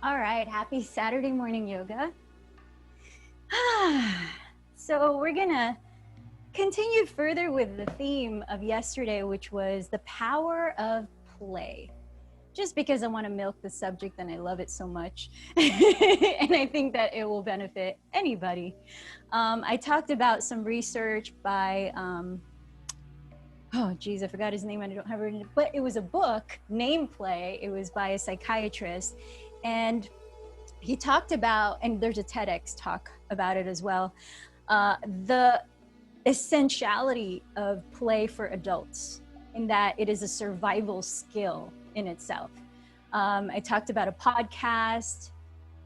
All right, happy Saturday morning yoga. So we're gonna continue further with the theme of yesterday, which was the power of play. Just because I want to milk the subject and I love it so much. And I think that it will benefit anybody. I talked about some research by, oh geez, I forgot his name and I don't have it, but it was a book, Name Play. It was by a psychiatrist. And he talked about, and there's a TEDx talk about it as well, the essentiality of play for adults, in that it is a survival skill in itself. I talked about a podcast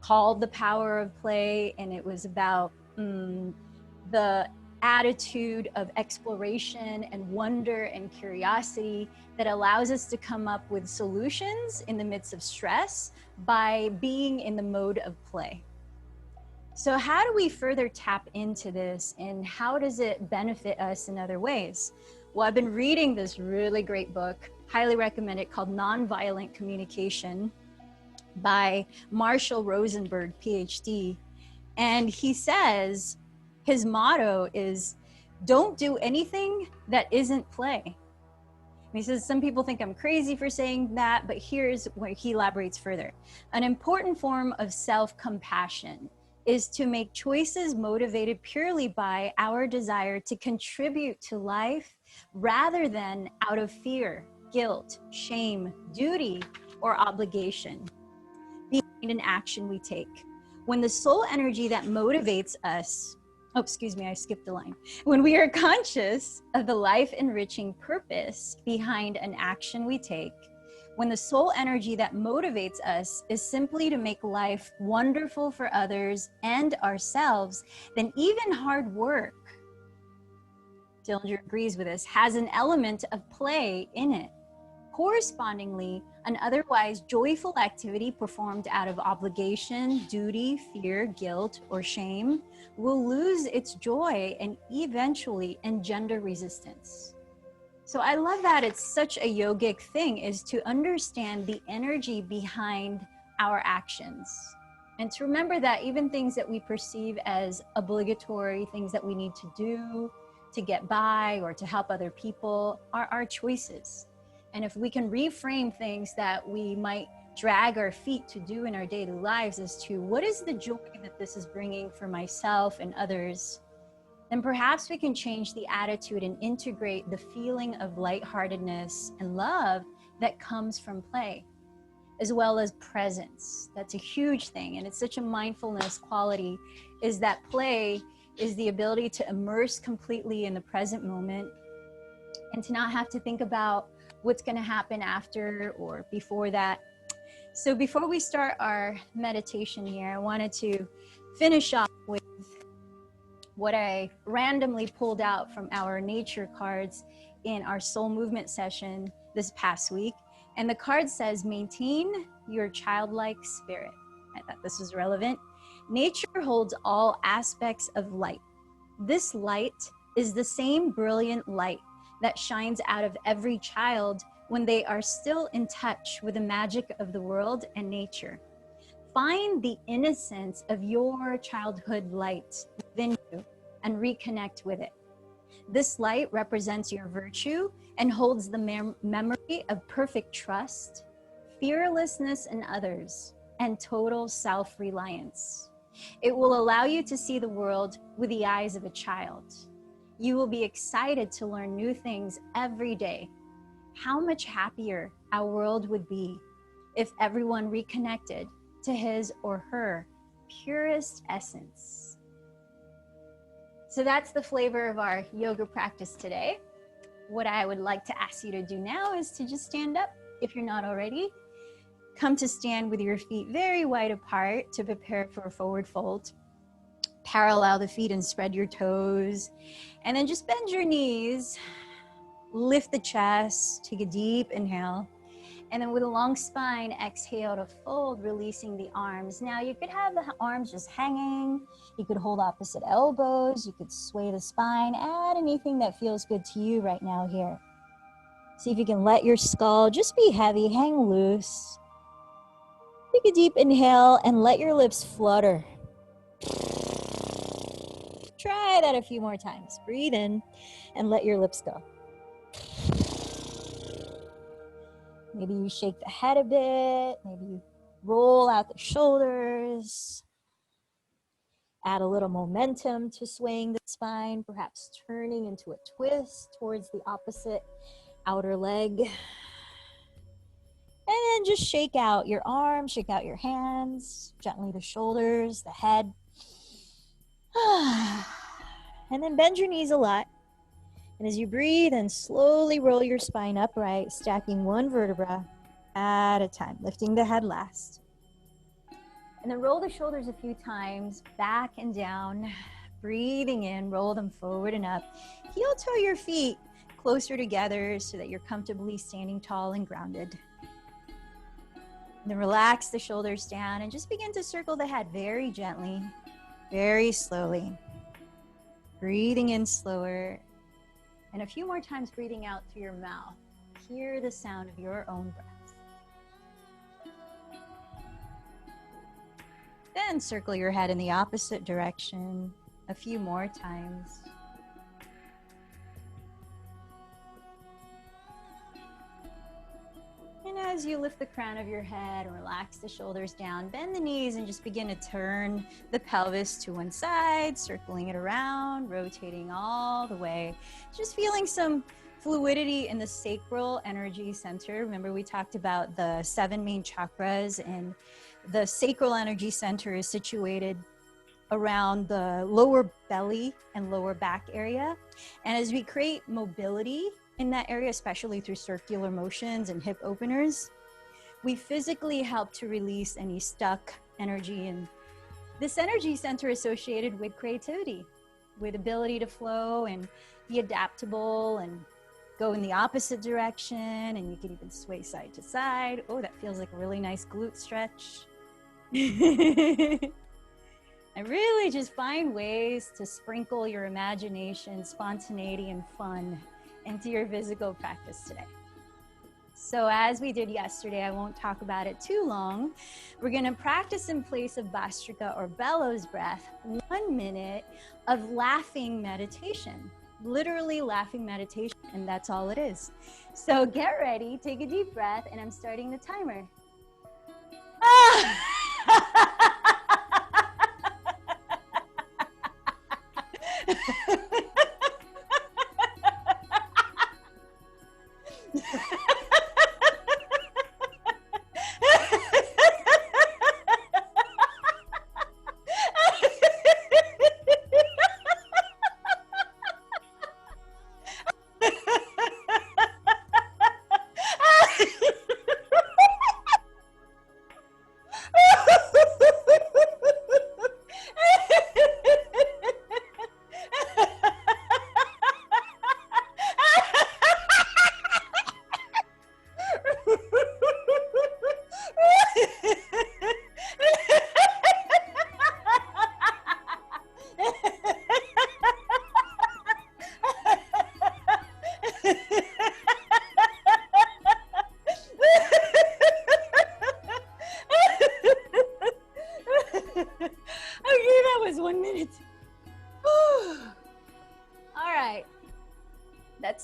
called The Power of Play, and it was about the attitude of exploration and wonder and curiosity that allows us to come up with solutions in the midst of stress by being in the mode of play. So how do we further tap into this, and how does it benefit us in other ways? Well, I've been reading this really great book, highly recommend it, called Nonviolent Communication by Marshall Rosenberg, PhD. And he says, his motto is, don't do anything that isn't play. And he says, some people think I'm crazy for saying that, but here's where he elaborates further. An important form of self-compassion is to make choices motivated purely by our desire to contribute to life rather than out of fear, guilt, shame, duty, or obligation behind an action we take. When the soul energy that motivates us, oh, excuse me, I skipped a line. When we are conscious of the life-enriching purpose behind an action we take, when the soul energy that motivates us is simply to make life wonderful for others and ourselves, then even hard work, Dillinger agrees with this, has an element of play in it. Correspondingly, an otherwise joyful activity performed out of obligation, duty, fear, guilt, or shame will lose its joy and eventually engender resistance. So I love that it's such a yogic thing, is to understand the energy behind our actions. And to remember that even things that we perceive as obligatory, things that we need to do to get by or to help other people, are our choices. And if we can reframe things that we might drag our feet to do in our daily lives as to what is the joy that this is bringing for myself and others, then perhaps we can change the attitude and integrate the feeling of lightheartedness and love that comes from play, as well as presence. That's a huge thing, and it's such a mindfulness quality, is that play is the ability to immerse completely in the present moment and to not have to think about what's going to happen after or before that. So before we start our meditation here, I wanted to finish off with what I randomly pulled out from our nature cards in our soul movement session this past week. And the card says, maintain your childlike spirit. I thought this was relevant. Nature holds all aspects of light. This light is the same brilliant light that shines out of every child when they are still in touch with the magic of the world and nature. Find the innocence of your childhood light within you and reconnect with it. This light represents your virtue and holds the memory of perfect trust, fearlessness in others, and total self-reliance. It will allow you to see the world with the eyes of a child. You will be excited to learn new things every day. How much happier our world would be if everyone reconnected to his or her purest essence. So that's the flavor of our yoga practice today. What I would like to ask you to do now is to just stand up if you're not already. Come to stand with your feet very wide apart to prepare for a forward fold. Parallel the feet and spread your toes. And then just bend your knees, lift the chest, take a deep inhale. And then with a long spine, exhale to fold, releasing the arms. Now you could have the arms just hanging. You could hold opposite elbows. You could sway the spine. Add anything that feels good to you right now here. See if you can let your skull just be heavy, hang loose. Take a deep inhale and let your lips flutter. Try that a few more times. Breathe in and let your lips go. Maybe you shake the head a bit. Maybe you roll out the shoulders. Add a little momentum to swaying the spine, perhaps turning into a twist towards the opposite outer leg. And then just shake out your arms, shake out your hands, gently the shoulders, the head. And then bend your knees a lot. And as you breathe and slowly roll your spine upright, stacking one vertebra at a time, lifting the head last. And then roll the shoulders a few times, back and down, breathing in, roll them forward and up. Heel toe your feet closer together so that you're comfortably standing tall and grounded. And then relax the shoulders down and just begin to circle the head very gently, very slowly. Breathing in slower. And a few more times breathing out through your mouth. Hear the sound of your own breath. Then circle your head in the opposite direction a few more times. And as you lift the crown of your head and relax the shoulders down, bend the knees and just begin to turn the pelvis to one side, circling it around, rotating all the way. Just feeling some fluidity in the sacral energy center. Remember, we talked about the 7 main chakras, and the sacral energy center is situated around the lower belly and lower back area. And as we create mobility in that area, especially through circular motions and hip openers, we physically help to release any stuck energy. And this energy center associated with creativity, with ability to flow and be adaptable and go in the opposite direction. And you can even sway side to side. Oh, that feels like a really nice glute stretch. And really just find ways to sprinkle your imagination, spontaneity, and fun into your physical practice today. So as we did yesterday, I won't talk about it too long. We're going to practice in place of Bhastrika or bellows breath, 1 minute of laughing meditation, literally laughing meditation, and that's all it is. So get ready, take a deep breath, and I'm starting the timer.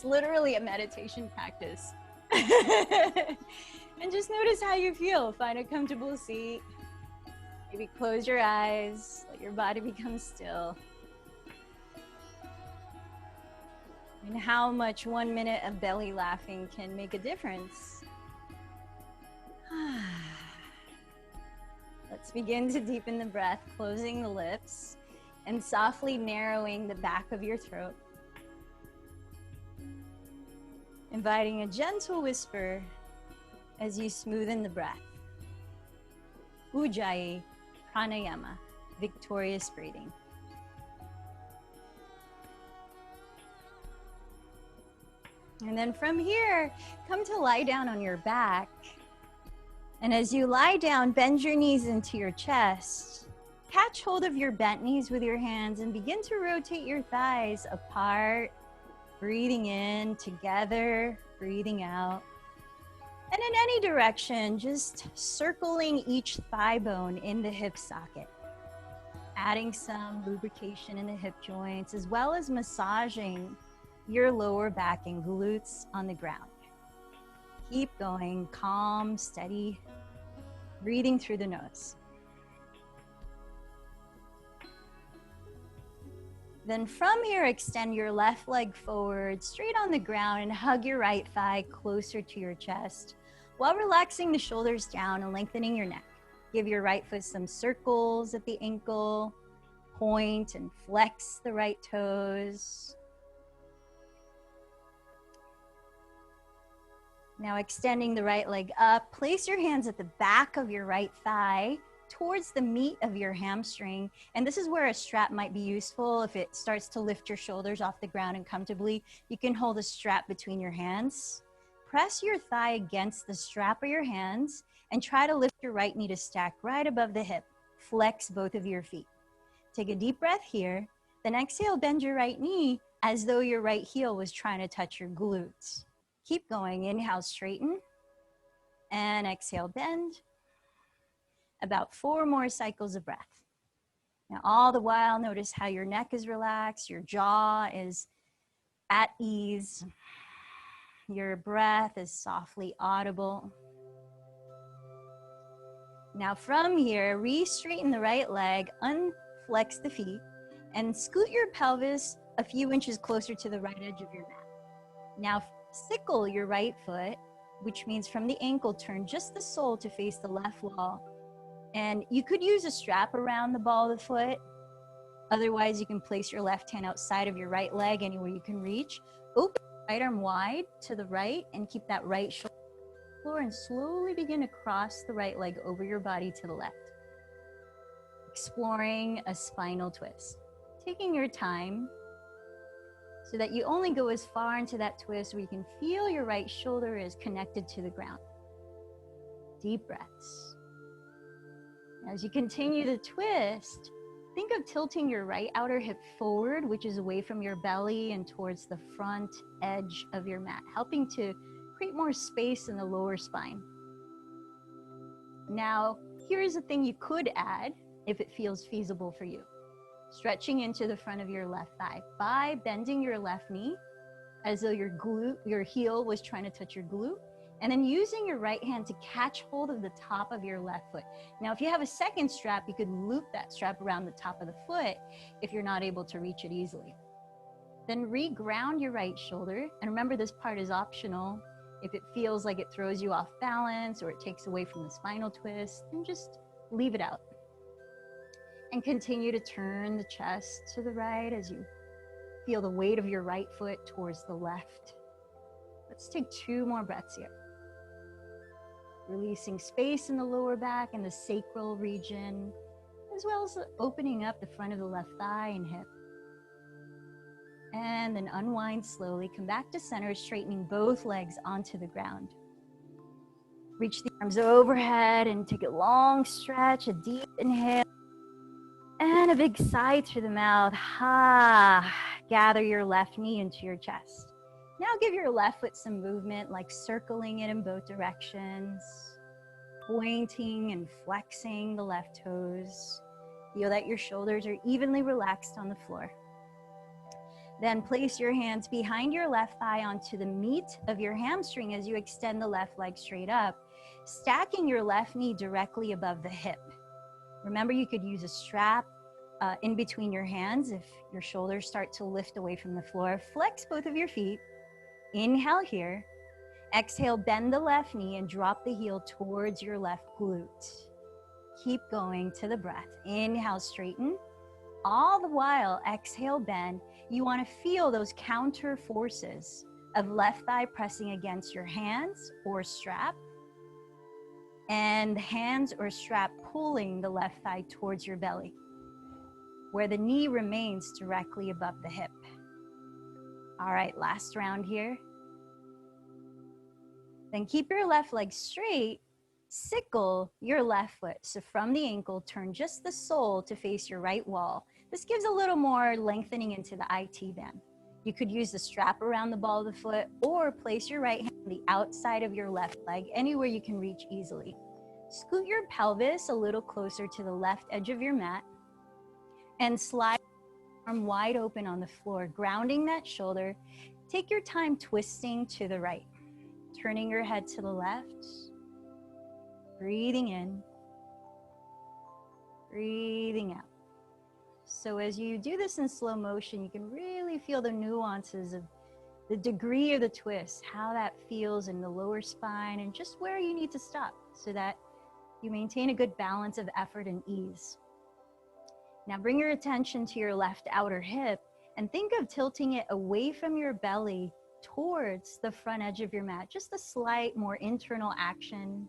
Literally a meditation practice. And just notice how you feel. Find a comfortable seat. Maybe close your eyes. Let your body become still. And how much 1 minute of belly laughing can make a difference. Let's begin to deepen the breath, closing the lips and softly narrowing the back of your throat. Inviting a gentle whisper as you smoothen the breath. Ujjayi Pranayama, victorious breathing. And then from here, come to lie down on your back. And as you lie down, bend your knees into your chest. Catch hold of your bent knees with your hands and begin to rotate your thighs apart. Breathing in together, breathing out. And in any direction, just circling each thigh bone in the hip socket, adding some lubrication in the hip joints, as well as massaging your lower back and glutes on the ground. Keep going, calm, steady, breathing through the nose. Then from here, extend your left leg forward, straight on the ground, and hug your right thigh closer to your chest while relaxing the shoulders down and lengthening your neck. Give your right foot some circles at the ankle, point and flex the right toes. Now extending the right leg up, place your hands at the back of your right thigh towards the meat of your hamstring. And this is where a strap might be useful. If it starts to lift your shoulders off the ground and comfortably, you can hold a strap between your hands. Press your thigh against the strap of your hands and try to lift your right knee to stack right above the hip. Flex both of your feet. Take a deep breath here. Then exhale, bend your right knee as though your right heel was trying to touch your glutes. Keep going. Inhale, straighten. And exhale, bend. About 4 more cycles of breath. Now, all the while, notice how your neck is relaxed, your jaw is at ease, your breath is softly audible. Now, from here, re-straighten the right leg, unflex the feet, and scoot your pelvis a few inches closer to the right edge of your mat. Now, sickle your right foot, which means from the ankle, turn just the sole to face the left wall. And you could use a strap around the ball of the foot. Otherwise, you can place your left hand outside of your right leg anywhere you can reach. Open your right arm wide to the right and keep that right shoulder on the floor and slowly begin to cross the right leg over your body to the left. Exploring a spinal twist. Taking your time so that you only go as far into that twist where you can feel your right shoulder is connected to the ground. Deep breaths. As you continue to twist, think of tilting your right outer hip forward, which is away from your belly and towards the front edge of your mat, helping to create more space in the lower spine. Now, here's a thing you could add if it feels feasible for you. Stretching into the front of your left thigh by bending your left knee as though your heel was trying to touch your glute. And then using your right hand to catch hold of the top of your left foot. Now, if you have a second strap, you could loop that strap around the top of the foot if you're not able to reach it easily. Then re-ground your right shoulder. And remember, this part is optional. If it feels like it throws you off balance or it takes away from the spinal twist, then just leave it out. And continue to turn the chest to the right as you feel the weight of your right foot towards the left. Let's take 2 more breaths here. Releasing space in the lower back and the sacral region, as well as opening up the front of the left thigh and hip. And then unwind slowly, come back to center, straightening both legs onto the ground. Reach the arms overhead and take a long stretch, a deep inhale, and a big sigh through the mouth. Gather your left knee into your chest. Now give your left foot some movement, like circling it in both directions, pointing and flexing the left toes. Feel that your shoulders are evenly relaxed on the floor. Then place your hands behind your left thigh onto the meat of your hamstring as you extend the left leg straight up, stacking your left knee directly above the hip. Remember, you could use a strap in between your hands if your shoulders start to lift away from the floor. Flex both of your feet. Inhale here. Exhale, bend the left knee and drop the heel towards your left glute. Keep going to the breath. Inhale, straighten. All the while, exhale, bend. You want to feel those counter forces of left thigh pressing against your hands or strap, and hands or strap pulling the left thigh towards your belly, where the knee remains directly above the hip. All right, last round here. Then keep your left leg straight, sickle your left foot. So from the ankle, turn just the sole to face your right wall. This gives a little more lengthening into the IT band. You could use the strap around the ball of the foot or place your right hand on the outside of your left leg, anywhere you can reach easily. Scoot your pelvis a little closer to the left edge of your mat and slide your arm wide open on the floor, grounding that shoulder. Take your time twisting to the right, turning your head to the left, breathing in, breathing out. So as you do this in slow motion, you can really feel the nuances of the degree of the twist, how that feels in the lower spine, and just where you need to stop so that you maintain a good balance of effort and ease. Now bring your attention to your left outer hip and think of tilting it away from your belly towards the front edge of your mat, just a slight more internal action.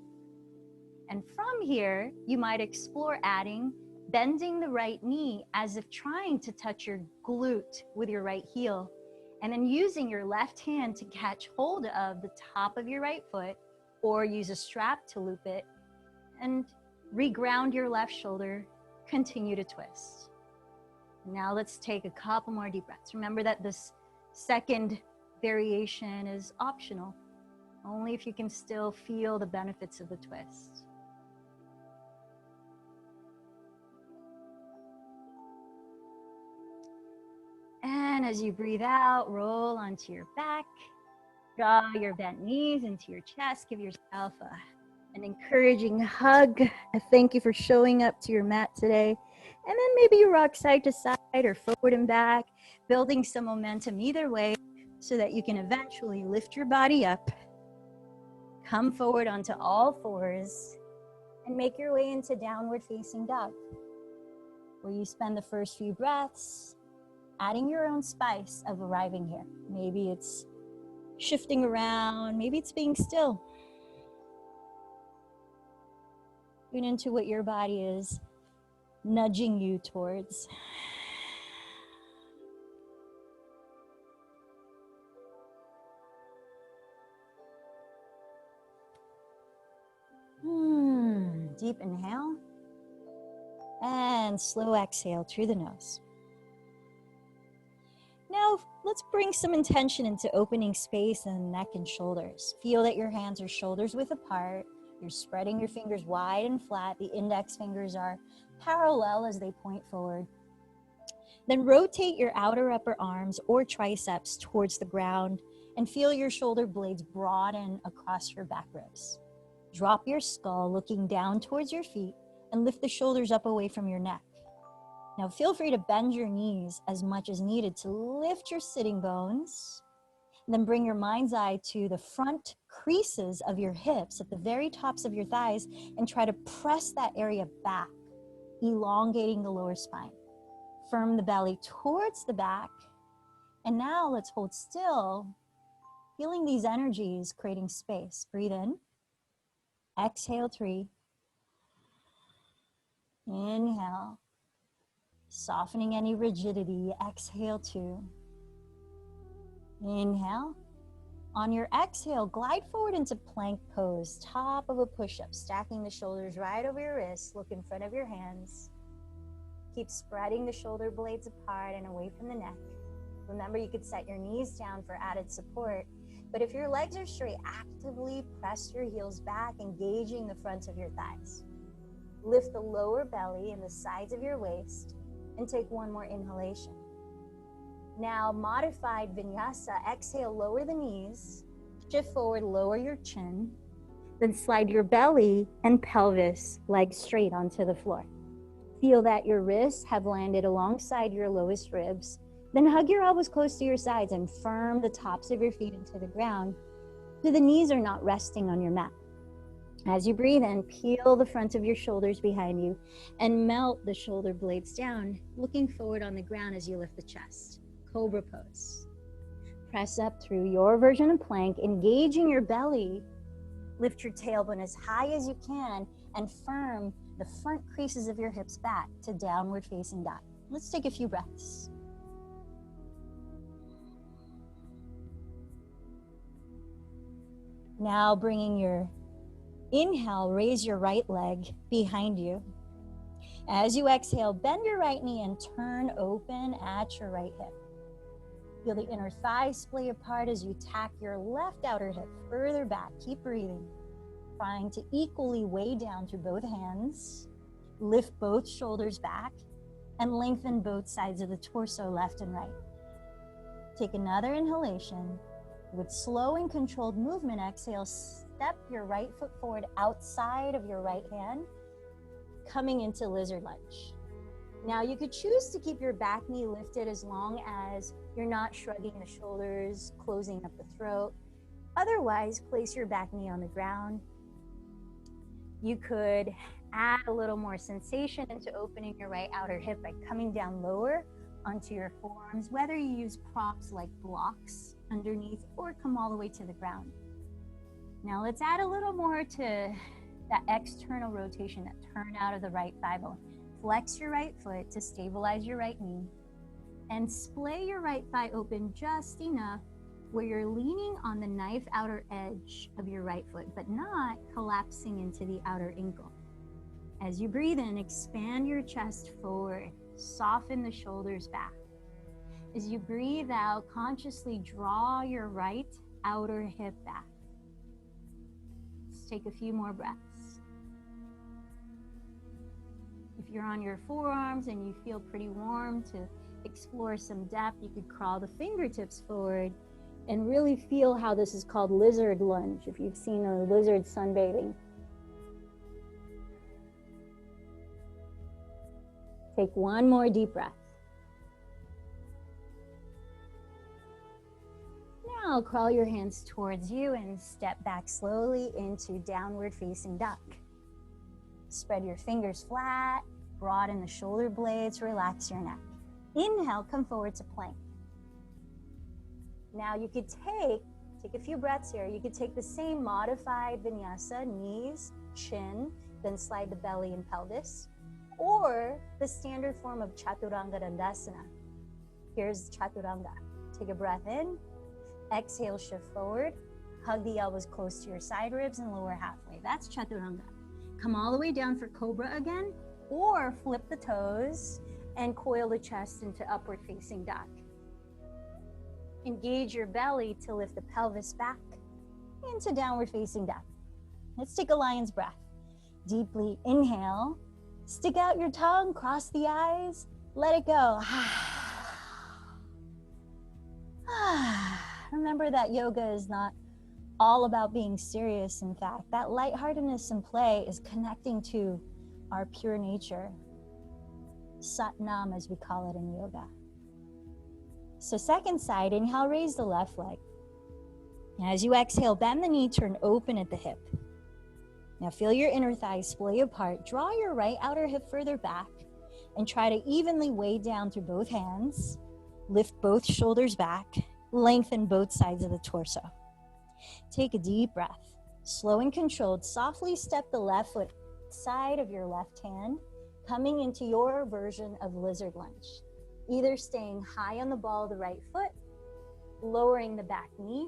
And from here, you might explore adding bending the right knee as if trying to touch your glute with your right heel, and then using your left hand to catch hold of the top of your right foot or use a strap to loop it and reground your left shoulder. Continue to twist. Now let's take a couple more deep breaths. Remember that this second variation is optional, only if you can still feel the benefits of the twist. And as you breathe out, roll onto your back, draw your bent knees into your chest, give yourself an encouraging hug. I thank you for showing up to your mat today. And then maybe you rock side to side or forward and back, building some momentum either way so that you can eventually lift your body up, come forward onto all fours, and make your way into downward facing dog, where you spend the first few breaths adding your own spice of arriving here. Maybe it's shifting around, maybe it's being still. Tune into what your body is nudging you towards. Deep inhale and slow exhale through the nose. Now, let's bring some intention into opening space in the neck and shoulders. Feel that your hands are shoulders width apart. You're spreading your fingers wide and flat. The index fingers are parallel as they point forward. Then rotate your outer upper arms or triceps towards the ground and feel your shoulder blades broaden across your back ribs. Drop your skull looking down towards your feet and lift the shoulders up away from your neck. Now feel free to bend your knees as much as needed to lift your sitting bones. Then bring your mind's eye to the front creases of your hips at the very tops of your thighs and try to press that area back, elongating the lower spine. Firm the belly towards the back. And now let's hold still, feeling these energies, creating space. Breathe in. Exhale 3. Inhale. Softening any rigidity, exhale 2. Inhale. On your exhale, glide forward into plank pose, top of a push-up, stacking the shoulders right over your wrists, look in front of your hands. Keep spreading the shoulder blades apart and away from the neck. Remember, you could set your knees down for added support, but if your legs are straight, actively press your heels back, engaging the front of your thighs. Lift the lower belly and the sides of your waist, and take one more inhalation. Now, modified vinyasa, exhale, lower the knees, shift forward, lower your chin, then slide your belly and pelvis, legs straight onto the floor. Feel that your wrists have landed alongside your lowest ribs, then hug your elbows close to your sides and firm the tops of your feet into the ground so the knees are not resting on your mat. As you breathe in, peel the front of your shoulders behind you and melt the shoulder blades down, looking forward on the ground as you lift the chest. Cobra pose. Press up through your version of plank, engaging your belly. Lift your tailbone as high as you can and firm the front creases of your hips back to downward facing dog. Let's take a few breaths. Now bringing your inhale, raise your right leg behind you. As you exhale, bend your right knee and turn open at your right hip. Feel the inner thighs splay apart as you tack your left outer hip further back. Keep breathing. Trying to equally weigh down through both hands. Lift both shoulders back and lengthen both sides of the torso, left and right. Take another inhalation. With slow and controlled movement, exhale, step your right foot forward outside of your right hand, coming into lizard lunge. Now you could choose to keep your back knee lifted as long as you're not shrugging the shoulders, closing up the throat. Otherwise, place your back knee on the ground. You could add a little more sensation into opening your right outer hip by coming down lower onto your forearms, whether you use props like blocks underneath or come all the way to the ground. Now let's add a little more to that external rotation, that turn out of the right thigh bone. Flex your right foot to stabilize your right knee and splay your right thigh open just enough where you're leaning on the knife outer edge of your right foot, but not collapsing into the outer ankle. As you breathe in, expand your chest forward, soften the shoulders back. As you breathe out, consciously draw your right outer hip back. Let's take a few more breaths. If you're on your forearms and you feel pretty warm, to explore some depth, you could crawl the fingertips forward and really feel how this is called lizard lunge, if you've seen a lizard sunbathing. Take one more deep breath. Now crawl your hands towards you and step back slowly into downward facing duck. Spread your fingers flat, broaden the shoulder blades, relax your neck. Inhale, come forward to plank. Now you could take a few breaths here. You could take the same modified vinyasa, knees, chin, then slide the belly and pelvis, or the standard form of Chaturanga Dandasana. Here's Chaturanga. Take a breath in, exhale, shift forward, hug the elbows close to your side ribs and lower halfway. That's Chaturanga. Come all the way down for Cobra again, or flip the toes and coil the chest into upward facing duck. Engage your belly to lift the pelvis back into downward facing duck. Let's take a lion's breath. Deeply inhale, stick out your tongue, cross the eyes, let it go. Remember that yoga is not all about being serious. In fact, that lightheartedness and play is connecting to our pure nature. Sat Nam, as we call it in yoga. So second side, inhale, raise the left leg. As you exhale, bend the knee, turn open at the hip. Now feel your inner thighs splay apart. Draw your right outer hip further back and try to evenly weigh down through both hands. Lift both shoulders back. Lengthen both sides of the torso. Take a deep breath. Slow and controlled, softly step the left foot side of your left hand, coming into your version of lizard lunge. Either staying high on the ball of the right foot, lowering the back knee,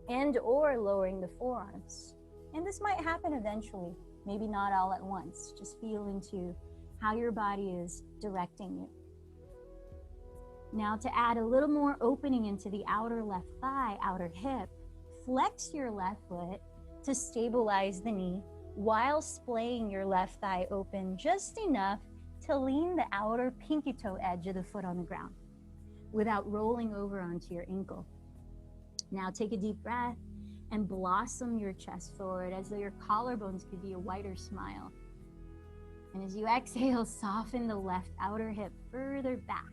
and or lowering the forearms. And this might happen eventually, maybe not all at once. Just feel into how your body is directing you. Now to add a little more opening into the outer left thigh, outer hip, flex your left foot to stabilize the knee while splaying your left thigh open just enough to lean the outer pinky toe edge of the foot on the ground without rolling over onto your ankle. Now take a deep breath and blossom your chest forward as though your collarbones could be a wider smile. And as you exhale, soften the left outer hip further back.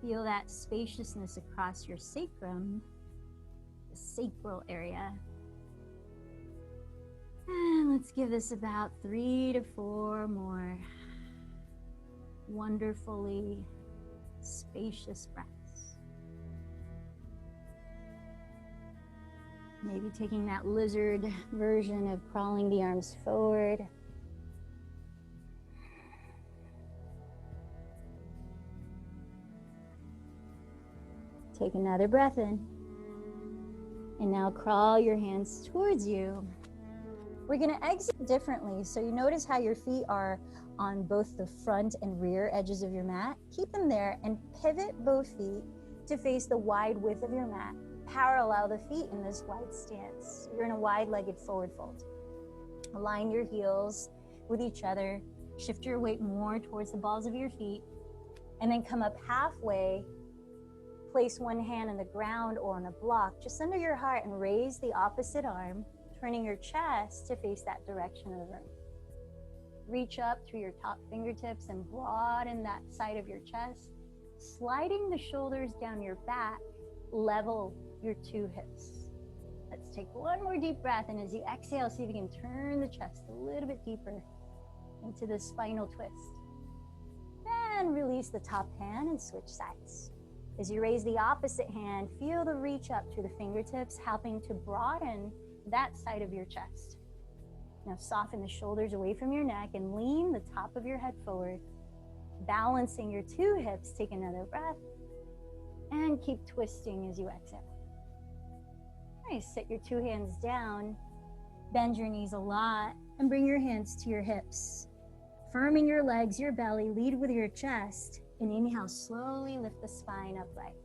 Feel that spaciousness across your sacrum, the sacral area. And let's give this about 3 to 4 more wonderfully spacious breaths. Maybe taking that lizard version of crawling the arms forward. Take another breath in. And now crawl your hands towards you. We're going to exit differently. So you notice how your feet are on both the front and rear edges of your mat. Keep them there and pivot both feet to face the wide width of your mat. Parallel the feet in this wide stance. You're in a wide-legged forward fold. Align your heels with each other. Shift your weight more towards the balls of your feet. And then come up halfway. Place one hand on the ground or on a block just under your heart and raise the opposite arm, turning your chest to face that direction of the room. Reach up through your top fingertips and broaden that side of your chest. Sliding the shoulders down your back, level your two hips. Let's take one more deep breath, and as you exhale, see if you can turn the chest a little bit deeper into the spinal twist. Then release the top hand and switch sides. As you raise the opposite hand, feel the reach up through the fingertips, helping to broaden that side of your chest. Now soften the shoulders away from your neck and lean the top of your head forward. Balancing your two hips, take another breath and keep twisting as you exhale. All right, sit your two hands down, bend your knees a lot, and bring your hands to your hips. Firming your legs, your belly, lead with your chest, and inhale, slowly lift the spine upright.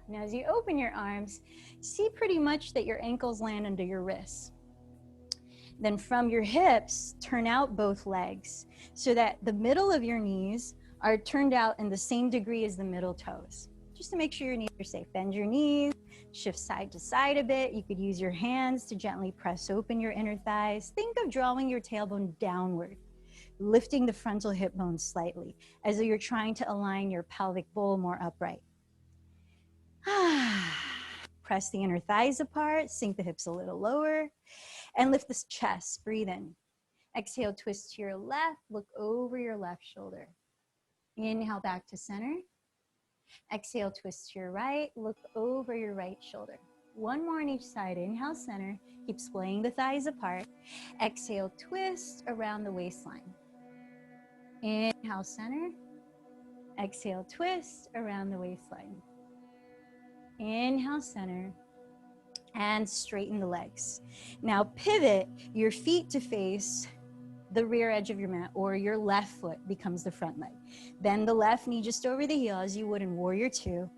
Now as you open your arms, see pretty much that your ankles land under your wrists. Then from your hips, turn out both legs so that the middle of your knees are turned out in the same degree as the middle toes. Just to make sure your knees are safe. Bend your knees, shift side to side a bit. You could use your hands to gently press open your inner thighs. Think of drawing your tailbone downward, lifting the frontal hip bone slightly, as though you're trying to align your pelvic bowl more upright. Press the inner thighs apart, sink the hips a little lower, and lift the chest. Breathe in. Exhale, twist to your left, look over your left shoulder. Inhale back to center. Exhale, twist to your right, look over your right shoulder. One more on each side. Inhale, center. Keep splaying the thighs apart. Exhale, twist around the waistline. Inhale, center. Exhale, twist around the waistline. Inhale, center. And straighten the legs. Now pivot your feet to face the rear edge of your mat, or your left foot becomes the front leg. Bend the left knee just over the heel as you would in Warrior Two,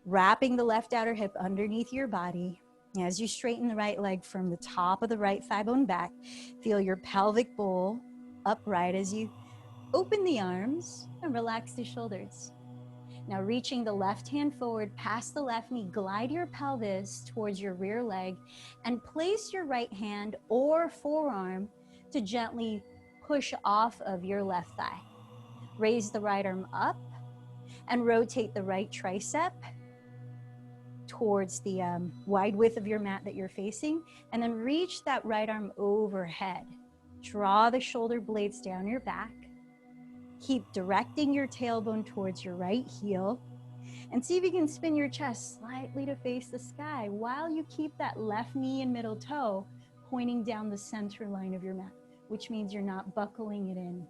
wrapping the left outer hip underneath your body. As you straighten the right leg from the top of the right thigh bone back, feel your pelvic bowl upright as you open the arms and relax the shoulders. Now reaching the left hand forward past the left knee, glide your pelvis towards your rear leg and place your right hand or forearm to gently push off of your left thigh. Raise the right arm up and rotate the right tricep towards the wide width of your mat that you're facing, and then reach that right arm overhead. Draw the shoulder blades down your back. Keep directing your tailbone towards your right heel, and see if you can spin your chest slightly to face the sky while you keep that left knee and middle toe pointing down the center line of your mat, which means you're not buckling it in.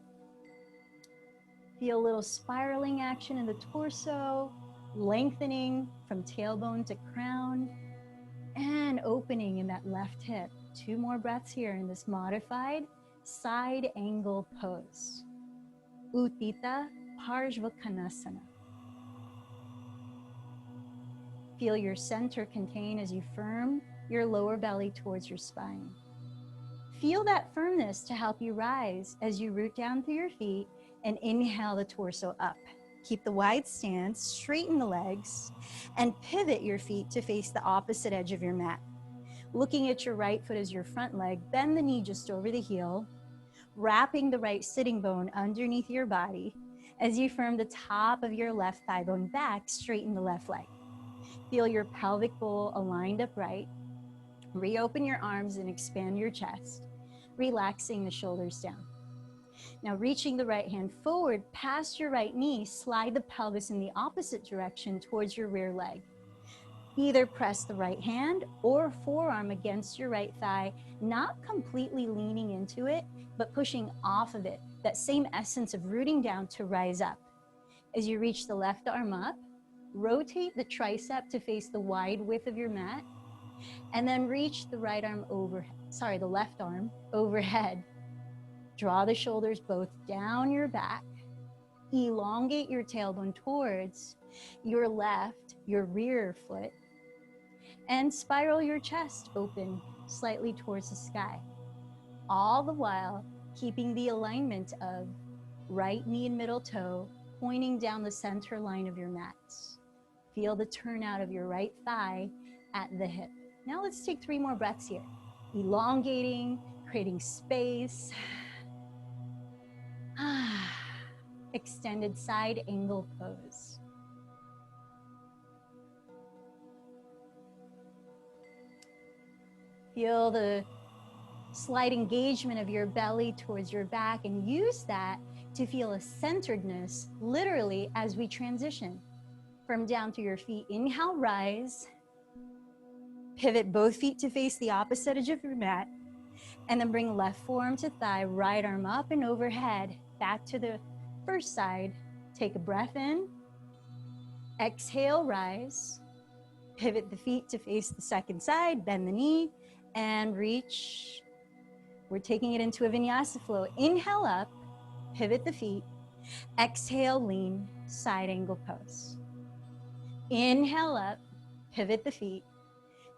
Feel a little spiraling action in the torso, lengthening from tailbone to crown, and opening in that left hip. 2 more breaths here in this modified side angle pose. Utthita Parshvakonasana. Feel your center contain as you firm your lower belly towards your spine. Feel that firmness to help you rise as you root down through your feet and inhale the torso up. Keep the wide stance, straighten the legs, and pivot your feet to face the opposite edge of your mat. Looking at your right foot as your front leg, bend the knee just over the heel, wrapping the right sitting bone underneath your body. As you firm the top of your left thigh bone back, straighten the left leg. Feel your pelvic bowl aligned upright. Reopen your arms and expand your chest, relaxing the shoulders down. Now reaching the right hand forward past your right knee, slide the pelvis in the opposite direction towards your rear leg. Either press the right hand or forearm against your right thigh, not completely leaning into it, but pushing off of it. That same essence of rooting down to rise up. As you reach the left arm up, rotate the tricep to face the wide width of your mat, and then reach the right arm the left arm overhead. Draw the shoulders both down your back. Elongate your tailbone towards your left, your rear foot, and spiral your chest open slightly towards the sky. All the while keeping the alignment of right knee and middle toe pointing down the center line of your mat. Feel the turnout of your right thigh at the hip. Now let's take 3 more breaths here. Elongating, creating space. Extended side angle pose. Feel the slight engagement of your belly towards your back, and use that to feel a centeredness literally as we transition from down through your feet. Inhale, rise. Pivot both feet to face the opposite edge of your mat, and then bring left forearm to thigh, right arm up and overhead, back to the first side. Take a breath in. Exhale, rise. Pivot the feet to face the second side, bend the knee, and reach. We're taking it into a vinyasa flow. Inhale up, pivot the feet. Exhale, lean, side angle pose. Inhale up, pivot the feet.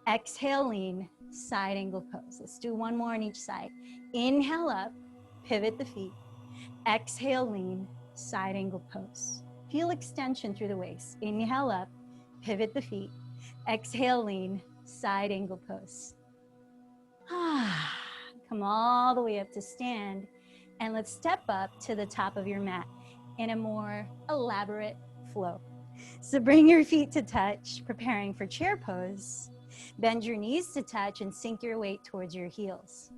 Exhale, lean, side angle pose. Let's do 1 more on each side. Inhale up, pivot the feet. Exhale, lean, side angle pose. Feel extension through the waist. Inhale up, pivot the feet. Exhale, lean, side angle pose. Come all the way up to stand, and let's step up to the top of your mat in a more elaborate flow. So bring your feet to touch, preparing for chair pose. Bend your knees to touch and sink your weight towards your heels.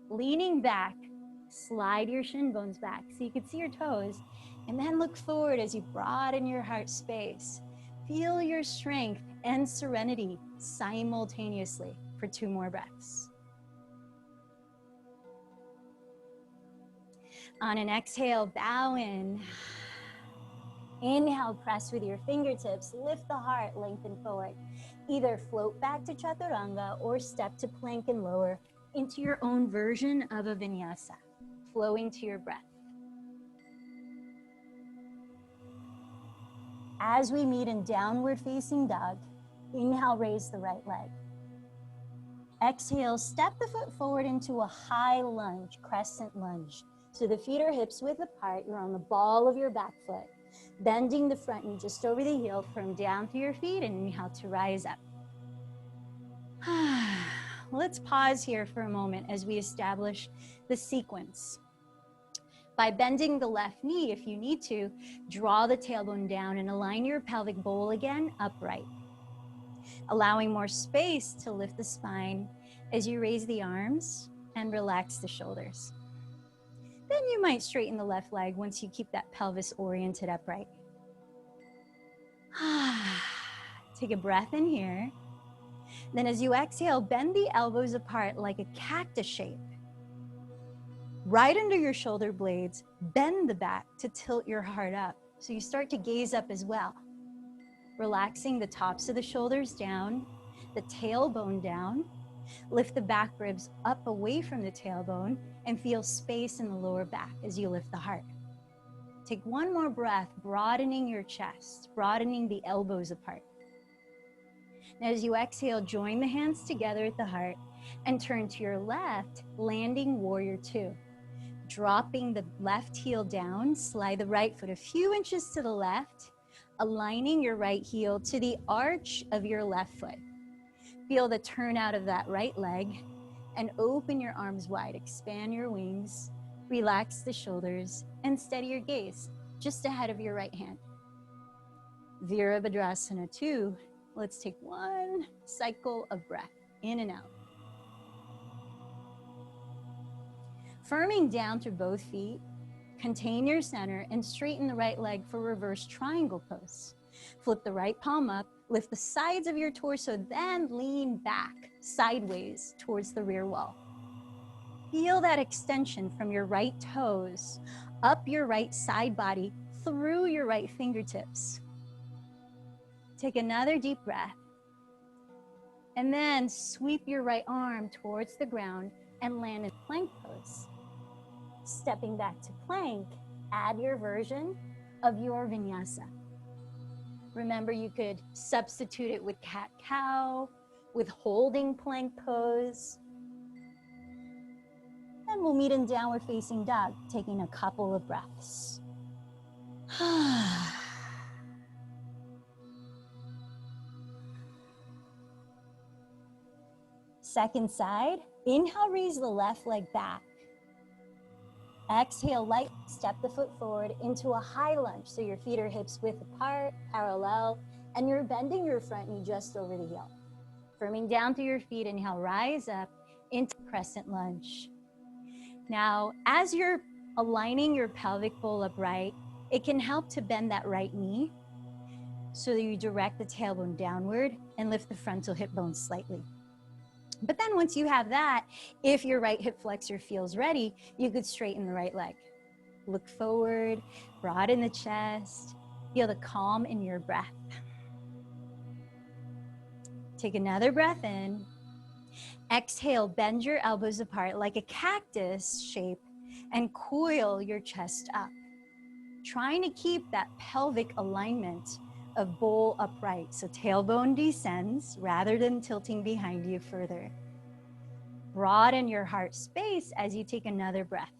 Leaning back, slide your shin bones back so you can see your toes, and then look forward as you broaden your heart space. Feel your strength and serenity simultaneously for 2 more breaths. On an exhale, bow in. Inhale, press with your fingertips, lift the heart, lengthen forward. Either float back to chaturanga or step to plank and lower into your own version of a vinyasa, flowing to your breath. As we meet in downward facing dog, inhale, raise the right leg. Exhale, step the foot forward into a high lunge, crescent lunge. So the feet are hips width apart, you're on the ball of your back foot. Bending the front knee just over the heel, firm down through your feet, and inhale to rise up. Let's pause here for a moment as we establish the sequence. By bending the left knee, if you need to, draw the tailbone down and align your pelvic bowl again upright, allowing more space to lift the spine as you raise the arms and relax the shoulders. Then you might straighten the left leg once you keep that pelvis oriented upright. Take a breath in here. Then as you exhale, bend the elbows apart like a cactus shape. Right under your shoulder blades, bend the back to tilt your heart up. So you start to gaze up as well. Relaxing the tops of the shoulders down, the tailbone down. Lift the back ribs up away from the tailbone and feel space in the lower back as you lift the heart. Take 1 more breath, broadening your chest, broadening the elbows apart. Now as you exhale, join the hands together at the heart and turn to your left, landing warrior 2. Dropping the left heel down, slide the right foot a few inches to the left, aligning your right heel to the arch of your left foot. Feel the turnout of that right leg and open your arms wide. Expand your wings, relax the shoulders, and steady your gaze just ahead of your right hand. Virabhadrasana 2. Let's take 1 cycle of breath in and out. Firming down through both feet, contain your center and straighten the right leg for reverse triangle pose. Flip the right palm up, lift the sides of your torso, then lean back sideways towards the rear wall. Feel that extension from your right toes, up your right side body, through your right fingertips. Take another deep breath. And then sweep your right arm towards the ground and land in plank pose. Stepping back to plank, add your version of your vinyasa. Remember, you could substitute it with cat-cow, with holding plank pose. And we'll meet in downward facing dog, taking a couple of breaths. Second side, inhale, raise the left leg back. Exhale, light, step the foot forward into a high lunge. So your feet are hips width apart, parallel, and you're bending your front knee just over the heel. Firming down through your feet, inhale, rise up into crescent lunge. Now, as you're aligning your pelvic bowl upright, it can help to bend that right knee so that you direct the tailbone downward and lift the frontal hip bone slightly. But then once you have that, if your right hip flexor feels ready, you could straighten the right leg. Look forward, broaden the chest, feel the calm in your breath. Take another breath in. Exhale, bend your elbows apart like a cactus shape and coil your chest up. Trying to keep that pelvic alignment of bowl upright. So tailbone descends rather than tilting behind you further. Broaden your heart space as you take another breath.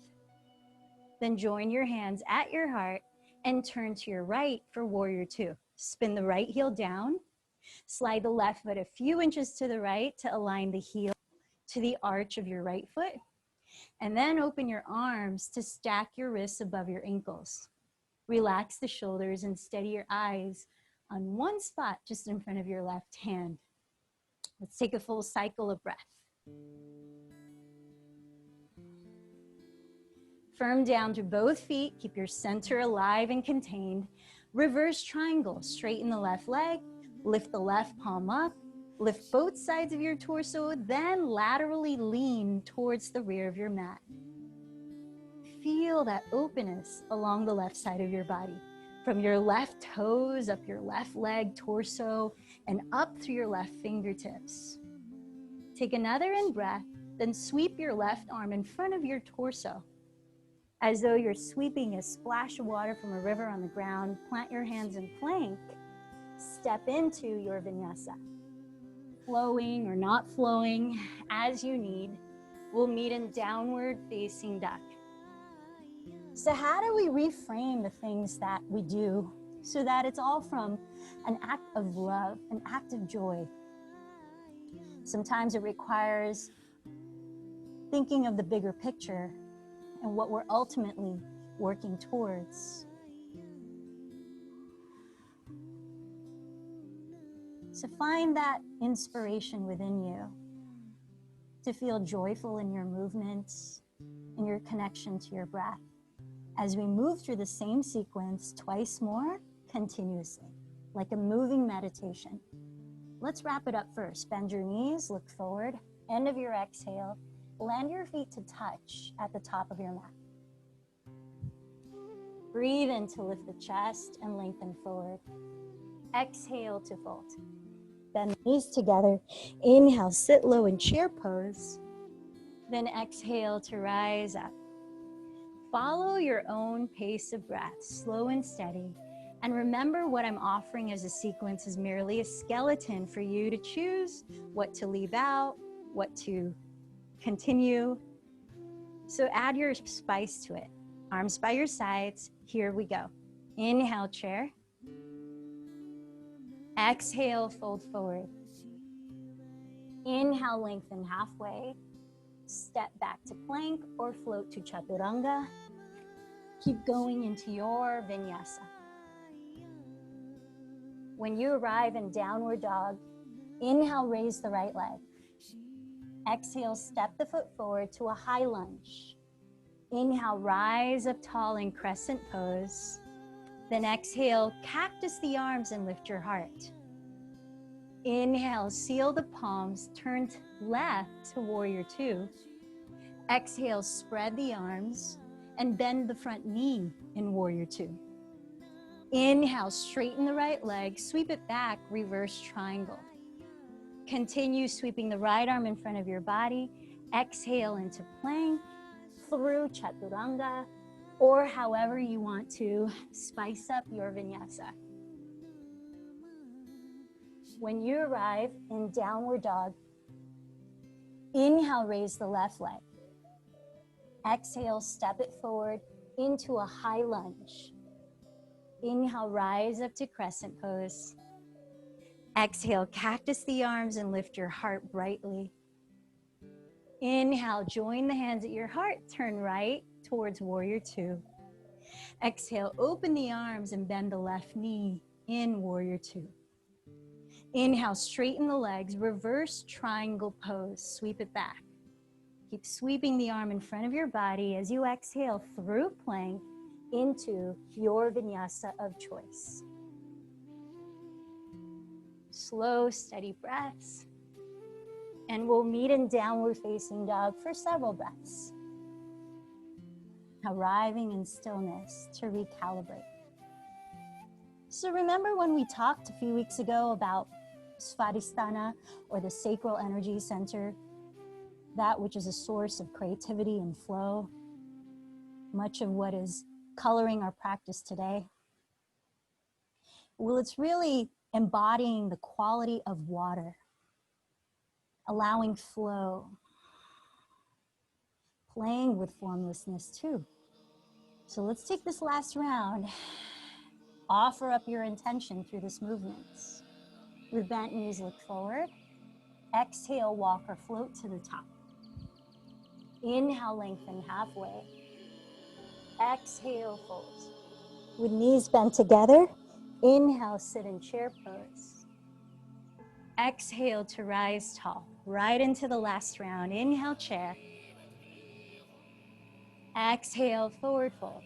Then join your hands at your heart and turn to your right for warrior two. Spin the right heel down. Slide the left foot a few inches to the right to align the heel to the arch of your right foot. And then open your arms to stack your wrists above your ankles. Relax the shoulders and steady your eyes on one spot just in front of your left hand. Let's take a full cycle of breath. Firm down to both feet. Keep your center alive and contained. Reverse triangle. Straighten the left leg. Lift the left palm up. Lift both sides of your torso. Then laterally lean towards the rear of your mat. Feel that openness along the left side of your body. From your left toes, up your left leg, torso, and up through your left fingertips. Take another in breath, then sweep your left arm in front of your torso. As though you're sweeping a splash of water from a river on the ground, plant your hands in plank, step into your vinyasa. Flowing or not flowing, as you need, we'll meet in downward facing dog. So how do we reframe the things that we do so that it's all from an act of love, an act of joy? Sometimes it requires thinking of the bigger picture and what we're ultimately working towards. So find that inspiration within you to feel joyful in your movements, in your connection to your breath, as we move through the same sequence twice more continuously, like a moving meditation. Let's wrap it up first. Bend your knees, look forward, end of your exhale, land your feet to touch at the top of your mat. Breathe in to lift the chest and lengthen forward. Exhale to fold. Bend the knees together. Inhale, sit low in chair pose. Then exhale to rise up. Follow your own pace of breath, slow and steady. And remember, what I'm offering as a sequence is merely a skeleton for you to choose what to leave out, what to continue. So add your spice to it. Arms by your sides. Here we go. Inhale, chair. Exhale, fold forward. Inhale, lengthen halfway. Step back to plank or float to chaturanga. Keep going into your vinyasa. When you arrive in downward dog, inhale, raise the right leg. Exhale, step the foot forward to a high lunge. Inhale, rise up tall in crescent pose. Then exhale, cactus the arms and lift your heart. Inhale, seal the palms, turn left to warrior two. Exhale, spread the arms and bend the front knee in warrior two. Inhale, straighten the right leg, sweep it back, reverse triangle. Continue sweeping the right arm in front of your body. Exhale into plank, through chaturanga, or however you want to spice up your vinyasa. When you arrive in downward dog, inhale, raise the left leg. Exhale, step it forward into a high lunge. Inhale, rise up to crescent pose. Exhale, cactus the arms and lift your heart brightly. Inhale, join the hands at your heart, turn right towards warrior two. Exhale, open the arms and bend the left knee in warrior two. Inhale, straighten the legs, reverse triangle pose, sweep it back. Keep sweeping the arm in front of your body as you exhale through plank into your vinyasa of choice. Slow, steady breaths. And we'll meet in downward facing dog for several breaths. Arriving in stillness to recalibrate. So remember when we talked a few weeks ago about Svadhisthana, or the sacral energy center, that which is a source of creativity and flow, much of what is coloring our practice today? Well, it's really embodying the quality of water, allowing flow, playing with formlessness too. So let's take this last round. Offer up your intention through this movement. With bent knees, look forward. Exhale, walk or float to the top. Inhale, lengthen halfway. Exhale, fold. With knees bent together, inhale, sit in chair pose. Exhale to rise tall, right into the last round. Inhale, chair. Exhale, forward fold.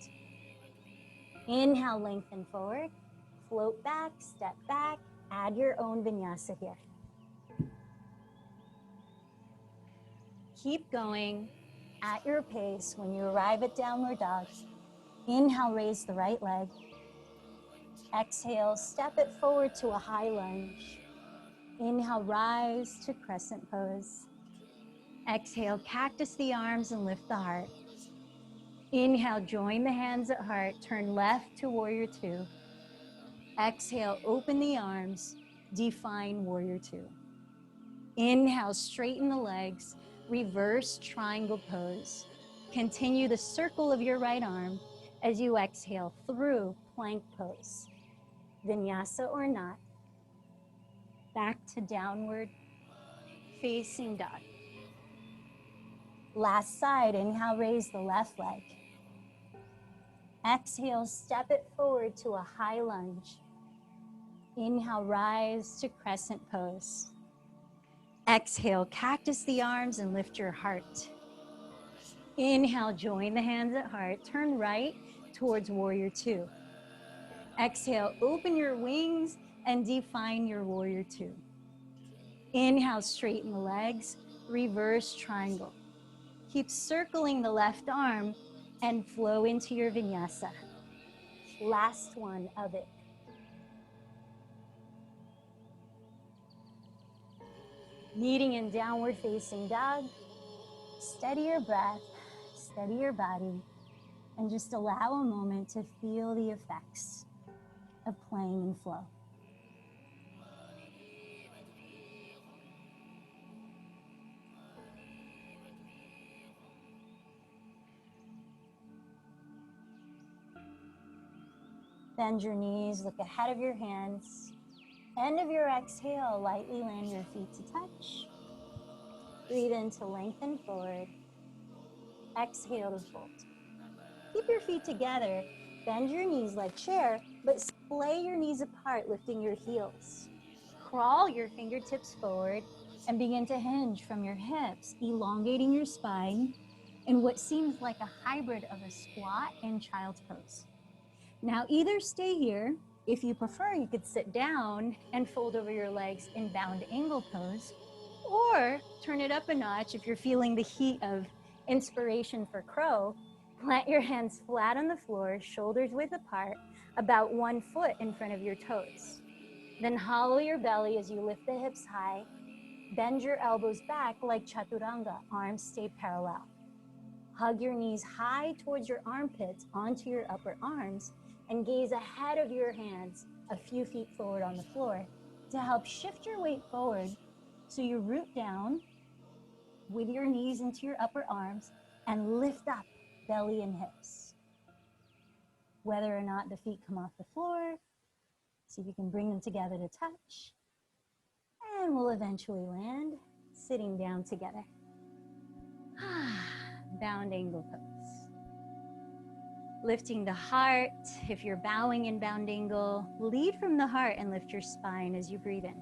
Inhale, lengthen forward. Float back, step back, add your own vinyasa here. Keep going at your pace. When you arrive at downward dog, inhale, raise the right leg. Exhale, step it forward to a high lunge. Inhale, rise to crescent pose. Exhale, cactus the arms and lift the heart. Inhale, join the hands at heart, turn left to warrior two. Exhale, open the arms, define warrior two. Inhale, straighten the legs, reverse triangle pose. Continue the circle of your right arm as you exhale through plank pose. Vinyasa or not, back to downward facing dog. Last side, inhale, raise the left leg. Exhale, step it forward to a high lunge. Inhale, rise to crescent pose. Exhale, cactus the arms and lift your heart. Inhale, join the hands at heart, turn right towards warrior two. Exhale, open your wings and define your warrior two. Inhale, straighten the legs, reverse triangle. Keep circling the left arm and flow into your vinyasa. Last one of it. Meeting in downward facing dog. Steady your breath, steady your body, and just allow a moment to feel the effects of playing in flow. Bend your knees, look ahead of your hands. End of your exhale, lightly land your feet to touch. Breathe in to lengthen forward. Exhale to fold. Keep your feet together. Bend your knees like chair, but splay your knees apart, lifting your heels. Crawl your fingertips forward and begin to hinge from your hips, elongating your spine in what seems like a hybrid of a squat and child's pose. Now either stay here. If you prefer, you could sit down and fold over your legs in bound angle pose, or turn it up a notch if you're feeling the heat of inspiration for crow. Plant your hands flat on the floor, shoulders width apart, about 1 foot in front of your toes. Then hollow your belly as you lift the hips high. Bend your elbows back like chaturanga, arms stay parallel. Hug your knees high towards your armpits onto your upper arms and gaze ahead of your hands a few feet forward on the floor to help shift your weight forward so you root down with your knees into your upper arms and lift up belly and hips. Whether or not the feet come off the floor, see if you can bring them together to touch. And we'll eventually land sitting down together. Bound angle pose. Lifting the heart. If you're bowing in bound angle, lead from the heart and lift your spine as you breathe in.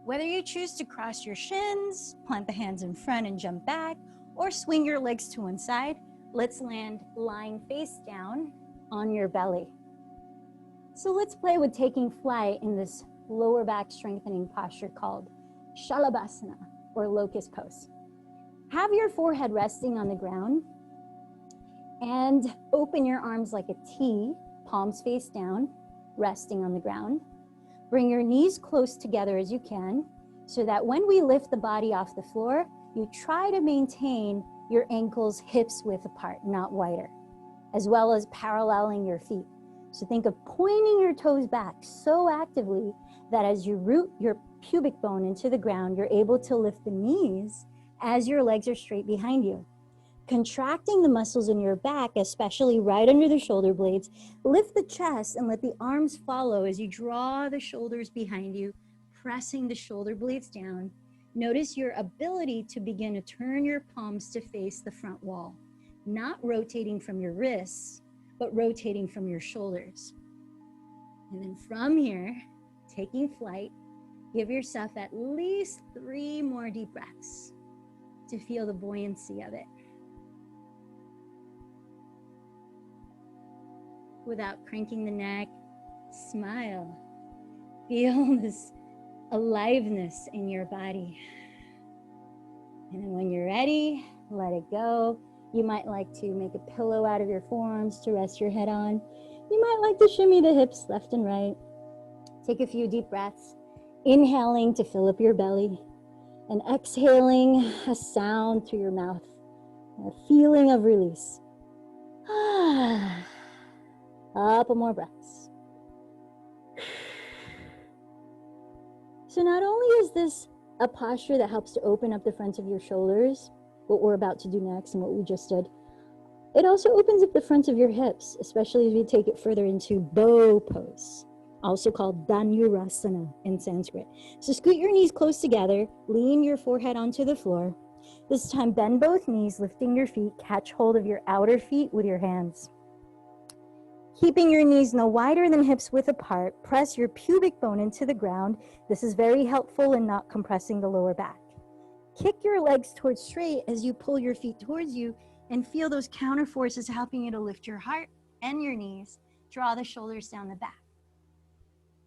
Whether you choose to cross your shins, plant the hands in front and jump back, or swing your legs to one side, let's land lying face down on your belly. So let's play with taking flight in this lower back strengthening posture called Shalabhasana, or locust pose. Have your forehead resting on the ground and open your arms like a T, palms face down, resting on the ground. Bring your knees close together as you can so that when we lift the body off the floor, you try to maintain your ankles hips width apart, not wider, as well as paralleling your feet. So think of pointing your toes back so actively that as you root your pubic bone into the ground, you're able to lift the knees as your legs are straight behind you. Contracting the muscles in your back, especially right under the shoulder blades, lift the chest and let the arms follow as you draw the shoulders behind you, pressing the shoulder blades down. Notice your ability to begin to turn your palms to face the front wall, not rotating from your wrists, but rotating from your shoulders. And then from here, taking flight, give yourself at least 3 more deep breaths to feel the buoyancy of it. Without cranking the neck, smile. Feel this aliveness in your body. And then when you're ready, let it go. You might like to make a pillow out of your forearms to rest your head on. You might like to shimmy the hips left and right. Take a few deep breaths, inhaling to fill up your belly, and exhaling a sound through your mouth, a feeling of release. Couple more breaths. So not only is this a posture that helps to open up the front of your shoulders, what we're about to do next and what we just did, it also opens up the front of your hips, especially as we take it further into bow pose, also called Dhanurasana in Sanskrit. So scoot your knees close together, lean your forehead onto the floor. This time bend both knees, lifting your feet, catch hold of your outer feet with your hands. Keeping your knees no wider than hips width apart, press your pubic bone into the ground. This is very helpful in not compressing the lower back. Kick your legs towards straight as you pull your feet towards you and feel those counter forces helping you to lift your heart and your knees. Draw the shoulders down the back.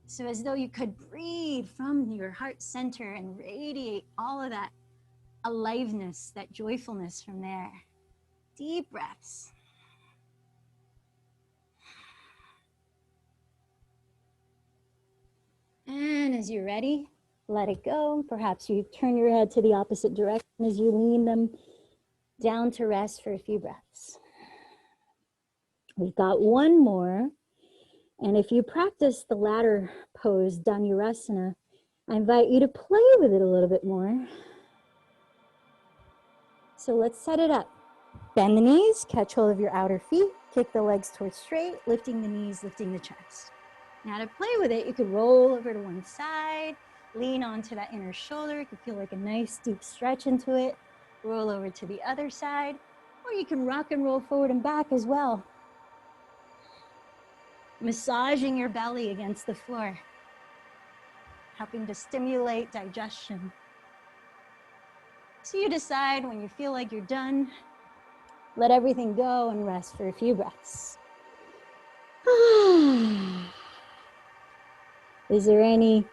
So as though you could breathe from your heart center and radiate all of that aliveness, that joyfulness from there. Deep breaths. And as you're ready, let it go. Perhaps you turn your head to the opposite direction as you lean them down to rest for a few breaths. We've got one more. And if you practice the latter pose, Dhanurasana, I invite you to play with it a little bit more. So let's set it up. Bend the knees, catch hold of your outer feet, kick the legs towards straight, lifting the knees, lifting the chest. Now to play with it, you could roll over to one side, lean onto that inner shoulder. You could feel like a nice deep stretch into it. Roll over to the other side, or you can rock and roll forward and back as well. Massaging your belly against the floor, helping to stimulate digestion. So you decide when you feel like you're done, let everything go and rest for a few breaths. Is there any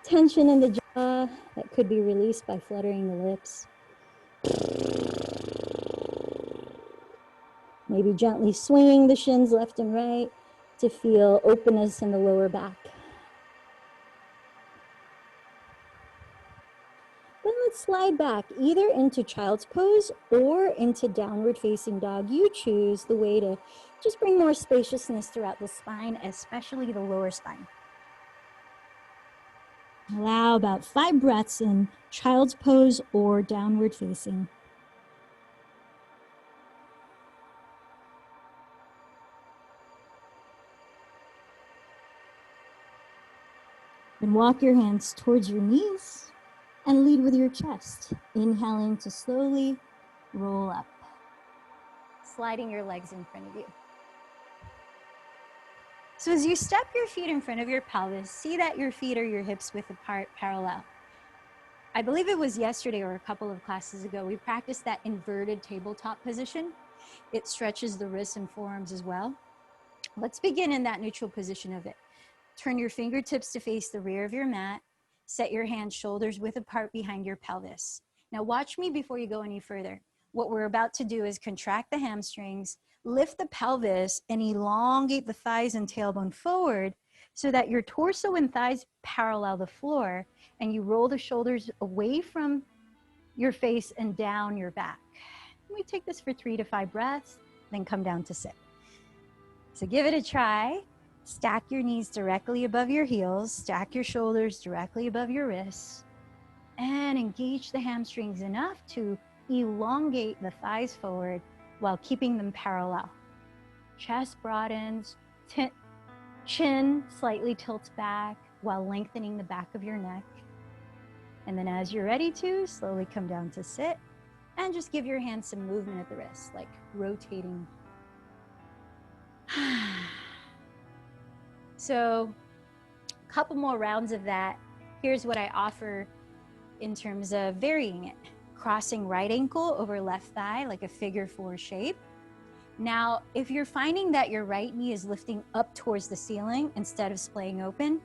tension in the jaw that could be released by fluttering the lips? Maybe gently swinging the shins left and right to feel openness in the lower back. Then let's slide back either into child's pose or into downward facing dog. You choose the way to just bring more spaciousness throughout the spine, especially the lower spine. Allow about 5 breaths in child's pose or downward facing. Then walk your hands towards your knees and lead with your chest. Inhaling to slowly roll up. Sliding your legs in front of you. So as you step your feet in front of your pelvis, see that your feet are your hips width apart, parallel. I believe it was yesterday or a couple of classes ago, we practiced that inverted tabletop position. It stretches the wrists and forearms as well. Let's begin in that neutral position of it. Turn your fingertips to face the rear of your mat. Set your hands shoulders width apart behind your pelvis. Now watch me before you go any further. What we're about to do is contract the hamstrings, lift the pelvis, and elongate the thighs and tailbone forward so that your torso and thighs parallel the floor, and you roll the shoulders away from your face and down your back. We take this for 3 to 5 breaths, then come down to sit. So give it a try. Stack your knees directly above your heels, stack your shoulders directly above your wrists, and engage the hamstrings enough to elongate the thighs forward while keeping them parallel. Chest broadens, chin slightly tilts back while lengthening the back of your neck. And then as you're ready to, slowly come down to sit and just give your hands some movement at the wrists, like rotating. So a couple more rounds of that. Here's what I offer in terms of varying it. Crossing right ankle over left thigh like a figure 4 shape. Now, if you're finding that your right knee is lifting up towards the ceiling instead of splaying open,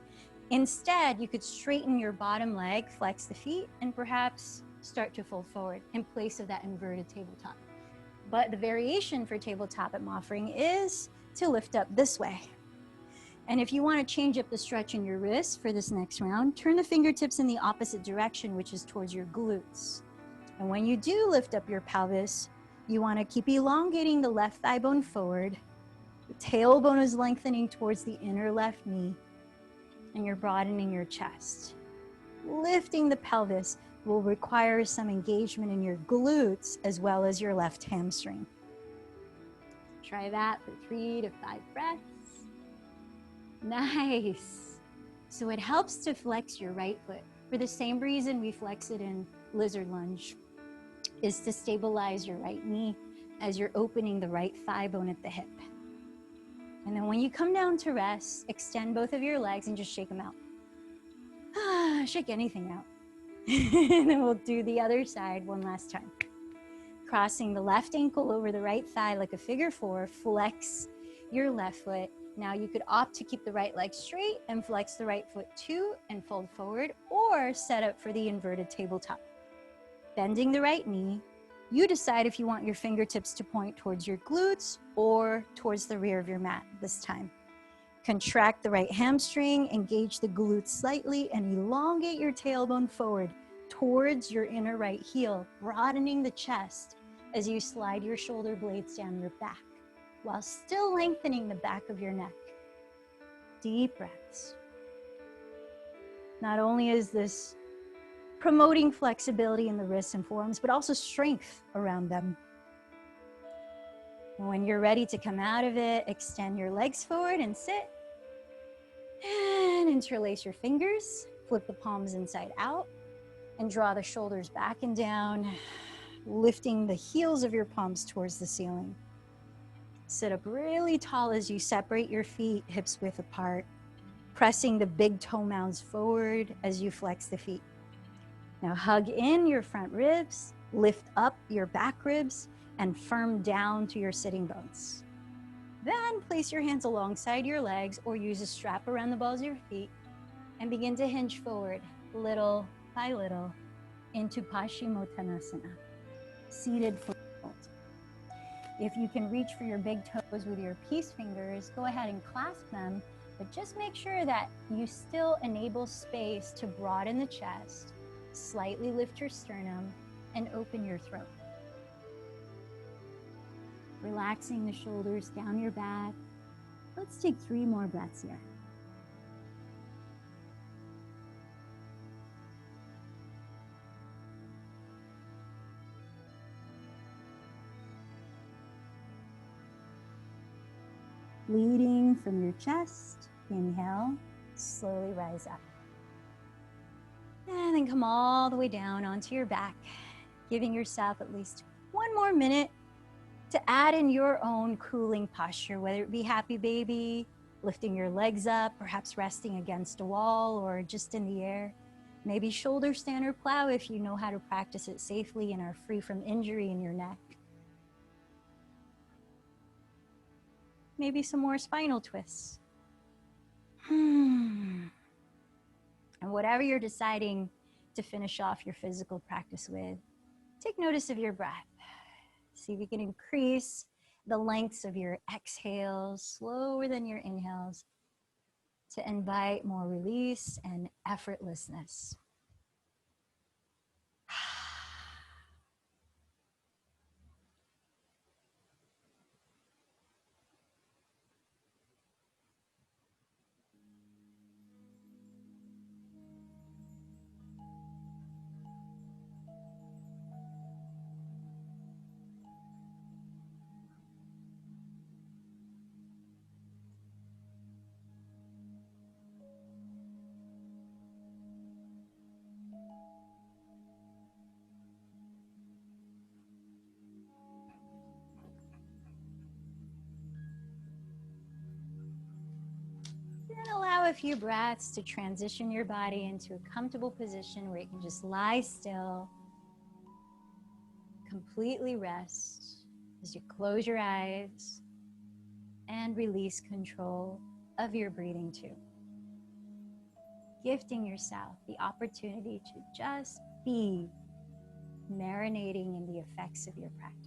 instead you could straighten your bottom leg, flex the feet, and perhaps start to fold forward in place of that inverted tabletop. But the variation for tabletop I'm offering is to lift up this way. And if you want to change up the stretch in your wrists for this next round, turn the fingertips in the opposite direction, which is towards your glutes. And when you do lift up your pelvis, you want to keep elongating the left thigh bone forward. The tailbone is lengthening towards the inner left knee, and you're broadening your chest. Lifting the pelvis will require some engagement in your glutes as well as your left hamstring. Try that for 3 to 5 breaths. Nice. So it helps to flex your right foot for the same reason we flex it in lizard lunge, is to stabilize your right knee as you're opening the right thigh bone at the hip. And then when you come down to rest, extend both of your legs and just shake them out. Shake anything out. And then we'll do the other side one last time. Crossing the left ankle over the right thigh like a figure 4, flex your left foot. Now you could opt to keep the right leg straight and flex the right foot too and fold forward, or set up for the inverted tabletop. Bending the right knee, you decide if you want your fingertips to point towards your glutes or towards the rear of your mat this time. Contract the right hamstring, engage the glutes slightly, and elongate your tailbone forward towards your inner right heel, broadening the chest as you slide your shoulder blades down your back, while still lengthening the back of your neck. Deep breaths. Not only is this promoting flexibility in the wrists and forearms, but also strength around them. When you're ready to come out of it, extend your legs forward and sit. And interlace your fingers, flip the palms inside out, and draw the shoulders back and down, lifting the heels of your palms towards the ceiling. Sit up really tall as you separate your feet, hips width apart, pressing the big toe mounds forward as you flex the feet. Now hug in your front ribs, lift up your back ribs, and firm down to your sitting bones. Then place your hands alongside your legs or use a strap around the balls of your feet and begin to hinge forward little by little into Paschimottanasana, seated fold. If you can reach for your big toes with your peace fingers, go ahead and clasp them, but just make sure that you still enable space to broaden the chest, Slightly lift your sternum and open your throat. Relaxing the shoulders down your back. Let's take 3 more breaths here. Leading from your chest, inhale, slowly rise up. And then come all the way down onto your back, giving yourself at least 1 more minute to add in your own cooling posture, whether it be happy baby, lifting your legs up, perhaps resting against a wall or just in the air. Maybe shoulder stand or plow if you know how to practice it safely and are free from injury in your neck. Maybe some more spinal twists. And whatever you're deciding to finish off your physical practice with, take notice of your breath. See if you can increase the lengths of your exhales slower than your inhales to invite more release and effortlessness. Then allow a few breaths to transition your body into a comfortable position where you can just lie still, completely rest as you close your eyes and release control of your breathing too. Gifting yourself the opportunity to just be marinating in the effects of your practice.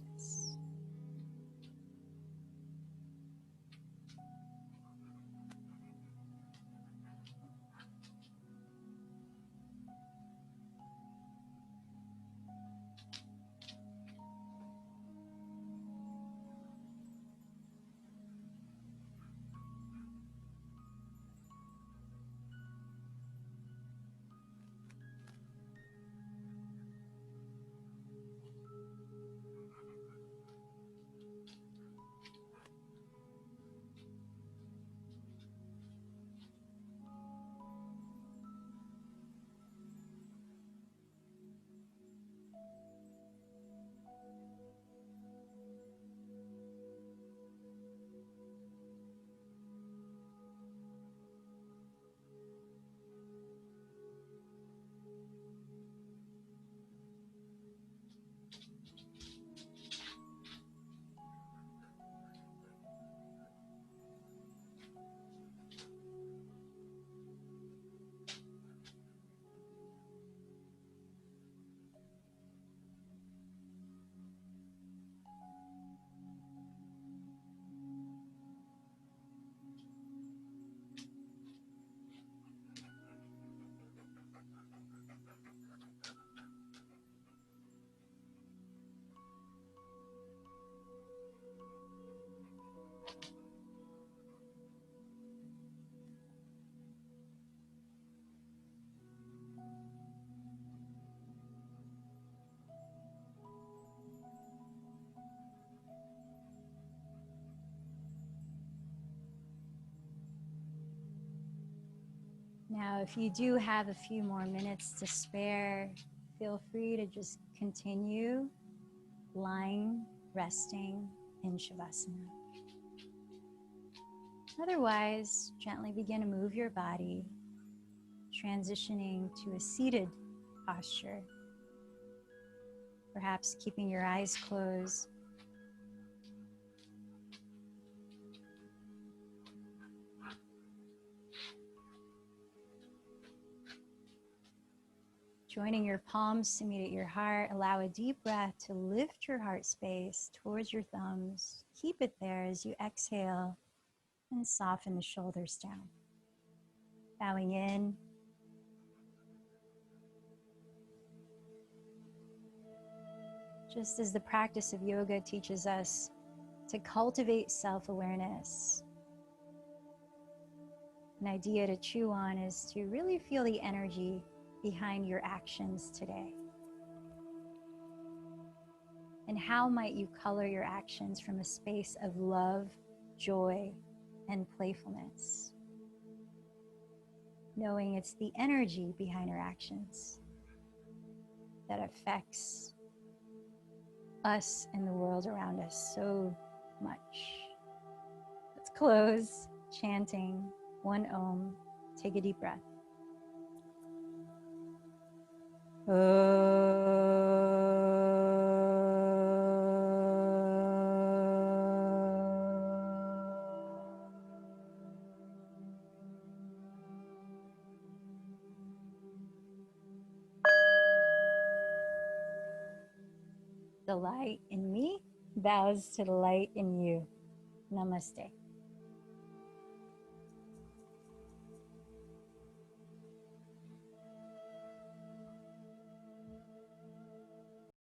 Now, if you do have a few more minutes to spare, feel free to just continue lying, resting in Shavasana. Otherwise, gently begin to move your body, transitioning to a seated posture, perhaps keeping your eyes closed. Joining your palms to meet at your heart, allow a deep breath to lift your heart space towards your thumbs. Keep it there as you exhale and soften the shoulders down. Bowing in just as the practice of yoga teaches us to cultivate self-awareness, an idea to chew on is to really feel the energy behind your actions today. And how might you color your actions from a space of love, joy, and playfulness? Knowing it's the energy behind our actions that affects us and the world around us so much. Let's close chanting one Om. Take a deep breath. The light in me bows to the light in you. Namaste.